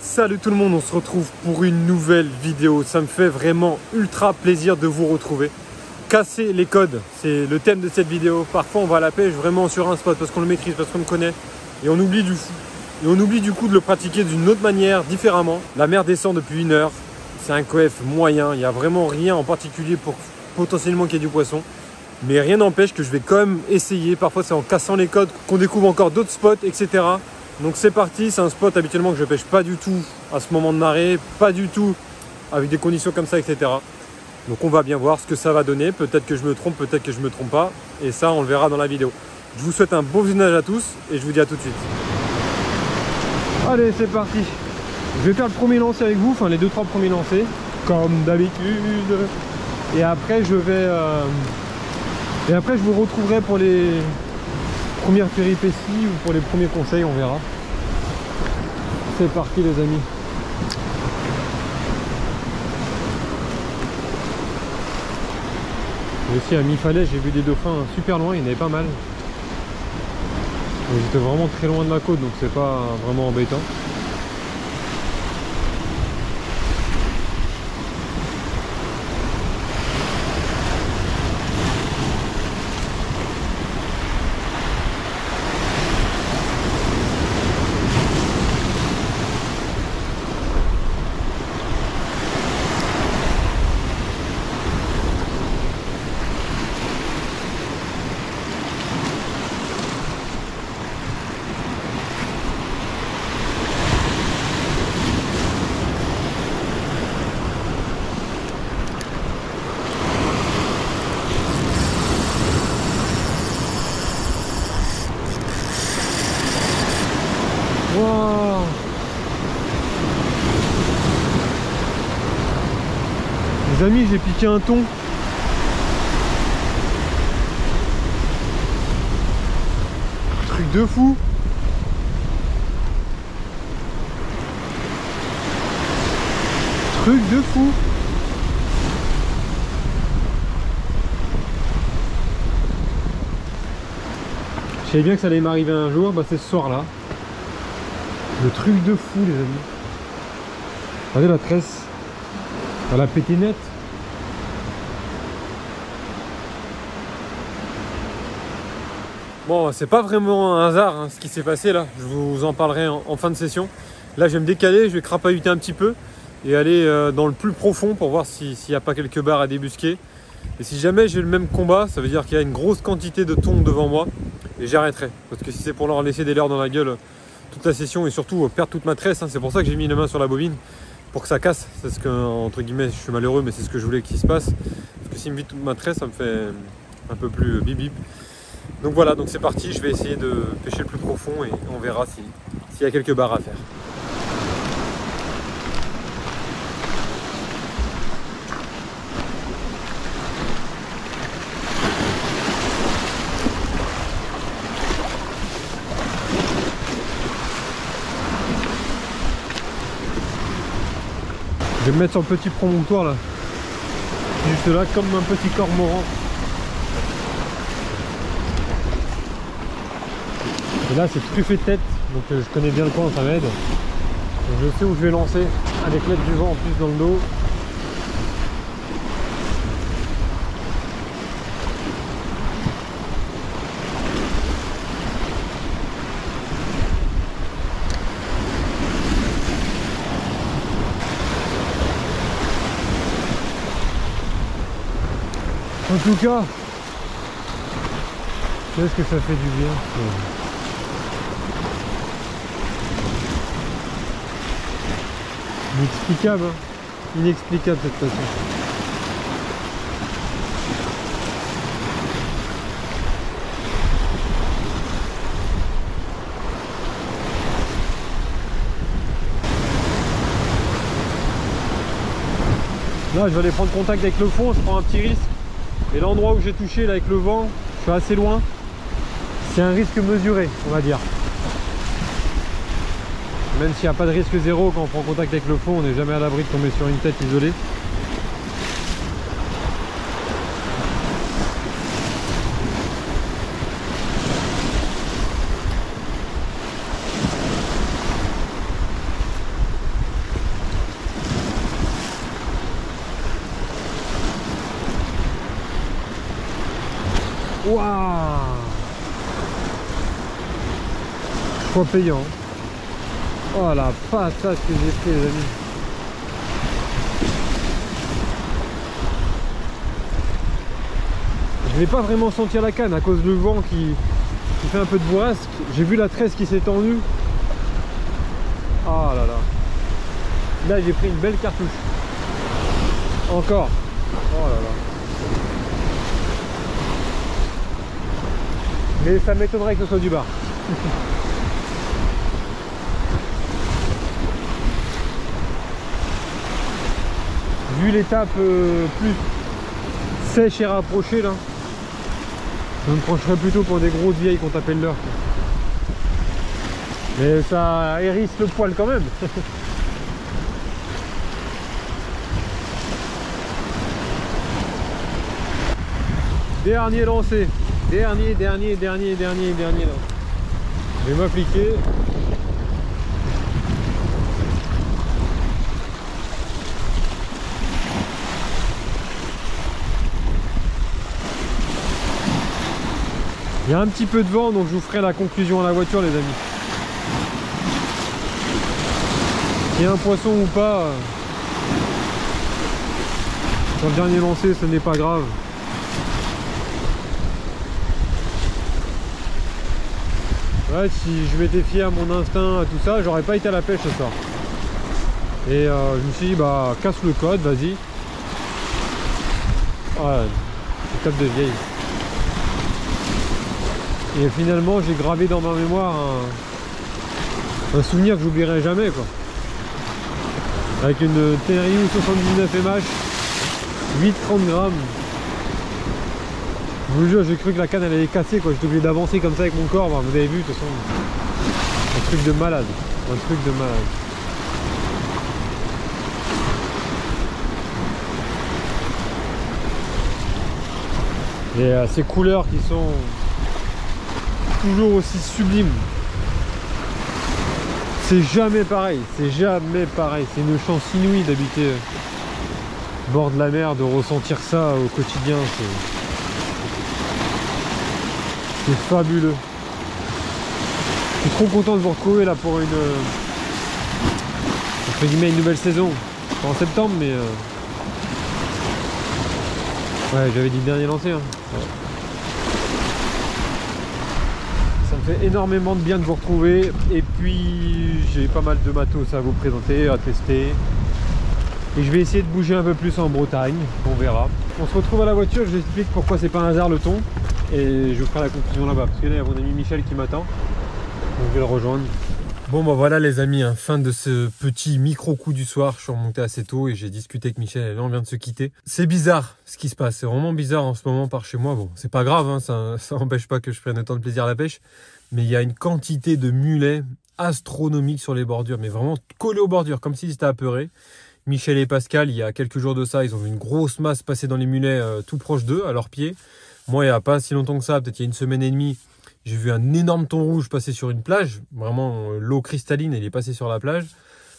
Salut tout le monde, on se retrouve pour une nouvelle vidéo. Ça me fait vraiment ultra plaisir de vous retrouver. Casser les codes, c'est le thème de cette vidéo. Parfois on va à la pêche vraiment sur un spot parce qu'on le maîtrise, parce qu'on le connaît. Et on oublie du coup de le pratiquer d'une autre manière, différemment. La mer descend depuis 1 heure. C'est un coef moyen, il n'y a vraiment rien en particulier pour potentiellement qu'il y ait du poisson. Mais rien n'empêche que je vais quand même essayer. Parfois c'est en cassant les codes qu'on découvre encore d'autres spots, etc. Donc c'est parti, c'est un spot habituellement que je pêche pas du tout à ce moment de marée, pas du tout avec des conditions comme ça, etc. Donc on va bien voir ce que ça va donner. Peut-être que je me trompe, peut-être que je me trompe pas. Et ça, on le verra dans la vidéo. Je vous souhaite un bon visionnage à tous et je vous dis à tout de suite. Allez, c'est parti. Je vais faire le premier lancer avec vous, enfin les 2-3 premiers lancers, comme d'habitude. Et après, je vous retrouverai pour les premières péripéties ou pour les premiers conseils, on verra. C'est parti les amis. Et aussi à mi-falaise, j'ai vu des dauphins super loin, il y en avait pas mal. Ils étaient vraiment très loin de la côte, donc c'est pas vraiment embêtant. Wow. Les amis, j'ai piqué un thon. Truc de fou. Truc de fou. Je savais bien que ça allait m'arriver un jour, bah c'est ce soir là. Le truc de fou les amis. Regardez la tresse. Elle a pété net. Bon, c'est pas vraiment un hasard hein, ce qui s'est passé là. Je vous en parlerai en fin de session. Là je vais me décaler, je vais crapahuter un petit peu et aller dans le plus profond pour voir s'il n'y a pas quelques barres à débusquer. Et si jamais j'ai le même combat, ça veut dire qu'il y a une grosse quantité de thon devant moi et j'arrêterai. Parce que si c'est pour leur laisser des leurres dans la gueule toute la session et surtout perdre toute ma tresse, hein, c'est pour ça que j'ai mis les mains sur la bobine pour que ça casse. C'est ce que, entre guillemets, je suis malheureux, mais c'est ce que je voulais qu'il se passe. Parce que s'il me vide toute ma tresse, ça me fait un peu plus bip bip. Donc voilà, donc c'est parti, je vais essayer de pêcher le plus profond et on verra s'il y a quelques barres à faire. Je vais me mettre sur le petit promontoire là, juste là, comme un petit cormoran. Et là c'est truffé de tête, donc je connais bien le coin, ça m'aide. Je sais où je vais lancer, avec l'aide du vent en plus dans le dos. En tout cas, qu'est-ce que ça fait du bien. Inexplicable, hein. Inexplicable cette façon. Là, je vais aller prendre contact avec le fond, je prends un petit risque. Et l'endroit où j'ai touché là avec le vent, je suis assez loin. C'est un risque mesuré, on va dire. Même s'il n'y a pas de risque zéro quand on prend contact avec le fond, on n'est jamais à l'abri de tomber sur une tête isolée. Waouh! Choix payant. Oh la patate que j'ai fait, les amis. Je n'ai pas vraiment senti la canne à cause du vent qui fait un peu de bourrasque. J'ai vu la tresse qui s'est tendue. Oh là là. Là j'ai pris une belle cartouche. Encore. Oh là là. Mais ça m'étonnerait que ce soit du bar. Vu l'étape plus sèche et rapprochée là, je me pencherais plutôt pour des grosses vieilles qu'on t'appelle l'heure. Mais ça hérisse le poil quand même. Dernier lancé. Dernier là. Je vais m'appliquer. Il y a un petit peu de vent, donc je vous ferai la conclusion à la voiture, les amis. S'il y a un poisson ou pas, sur le dernier lancé, ce n'est pas grave. Ouais, si je m'étais fié à mon instinct, à tout ça, j'aurais pas été à la pêche ce soir. Et je me suis dit, bah, casse le code, vas-y. Ouais, c'est code de vieille. Et finalement, j'ai gravé dans ma mémoire un souvenir que j'oublierai jamais, quoi. Avec une Tenryu 79 MH, 8,30 grammes. Je vous jure, j'ai cru que la canne elle allait casser, quoi. J'étais obligé d'avancer comme ça avec mon corps. Bah, vous avez vu, de toute façon, un truc de malade. Un truc de malade. Et ces couleurs qui sont toujours aussi sublimes. C'est jamais pareil. C'est jamais pareil. C'est une chance inouïe d'habiter au bord de la mer, de ressentir ça au quotidien. C'est fabuleux. Je suis trop content de vous retrouver là pour une entre guillemets une nouvelle saison. Pas en septembre, mais ouais, j'avais dit le dernier lancé. Hein. Ouais. Ça me fait énormément de bien de vous retrouver. Et puis j'ai pas mal de matos à vous présenter, à tester. Et je vais essayer de bouger un peu plus en Bretagne. On verra. On se retrouve à la voiture. Je vous explique pourquoi c'est pas un hasard le ton. Et je vous ferai la conclusion là-bas. Parce que là, il y a mon ami Michel qui m'attend. Donc je vais le rejoindre. Bon bah voilà les amis, hein, fin de ce petit micro-coup du soir. Je suis remonté assez tôt et j'ai discuté avec Michel et là on vient de se quitter. C'est bizarre ce qui se passe, c'est vraiment bizarre en ce moment par chez moi. Bon, c'est pas grave, hein, ça n'empêche pas que je prenne autant de plaisir à la pêche. Mais il y a une quantité de mulets astronomique sur les bordures, mais vraiment collés aux bordures, comme s'ils étaient apeurés. Michel et Pascal, il y a quelques jours de ça, ils ont vu une grosse masse passer dans les mulets tout proche d'eux, à leurs pieds. Moi, il n'y a pas si longtemps que ça, peut-être il y a une semaine et demie, j'ai vu un énorme thon rouge passer sur une plage. Vraiment, l'eau cristalline, elle est passée sur la plage.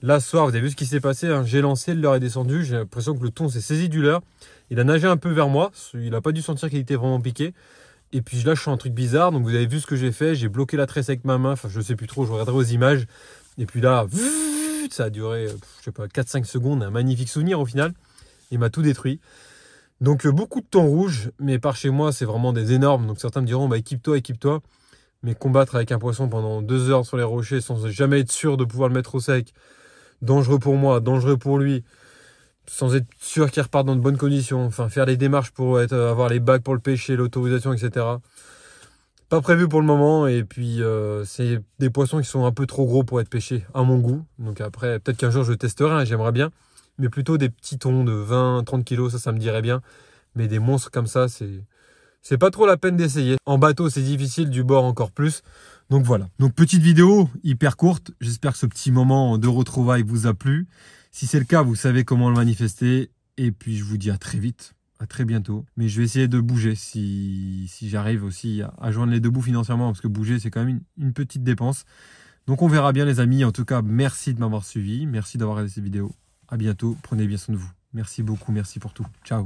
Là, ce soir, vous avez vu ce qui s'est passé, hein. J'ai lancé, le leurre est descendu. J'ai l'impression que le thon s'est saisi du leurre. Il a nagé un peu vers moi. Il n'a pas dû sentir qu'il était vraiment piqué. Et puis là, je suis un truc bizarre. Donc, vous avez vu ce que j'ai fait. J'ai bloqué la tresse avec ma main. Enfin, je ne sais plus trop. Je regarderai aux images. Et puis là, ça a duré, je sais pas, 4-5 secondes. Un magnifique souvenir au final. Il m'a tout détruit. Donc beaucoup de thon rouge, mais par chez moi c'est vraiment des énormes. Donc certains me diront bah équipe-toi. Mais combattre avec un poisson pendant 2 heures sur les rochers sans jamais être sûr de pouvoir le mettre au sec, dangereux pour moi, dangereux pour lui, sans être sûr qu'il reparte dans de bonnes conditions, enfin faire les démarches pour avoir les bacs pour le pêcher, l'autorisation, etc. Pas prévu pour le moment, et puis c'est des poissons qui sont un peu trop gros pour être pêchés à mon goût. Donc après peut-être qu'un jour je testerai, hein, j'aimerais bien. Mais plutôt des petits thons de 20-30 kg, ça me dirait bien. Mais des monstres comme ça, c'est pas trop la peine d'essayer. En bateau, c'est difficile, du bord encore plus. Donc voilà. Donc petite vidéo hyper courte. J'espère que ce petit moment de retrouvailles vous a plu. Si c'est le cas, vous savez comment le manifester. Et puis je vous dis à très vite, à très bientôt. Mais je vais essayer de bouger si j'arrive aussi à joindre les deux bouts financièrement. Parce que bouger, c'est quand même une petite dépense. Donc on verra bien les amis. En tout cas, merci de m'avoir suivi. Merci d'avoir regardé cette vidéo. À bientôt. Prenez bien soin de vous. Merci beaucoup. Merci pour tout. Ciao.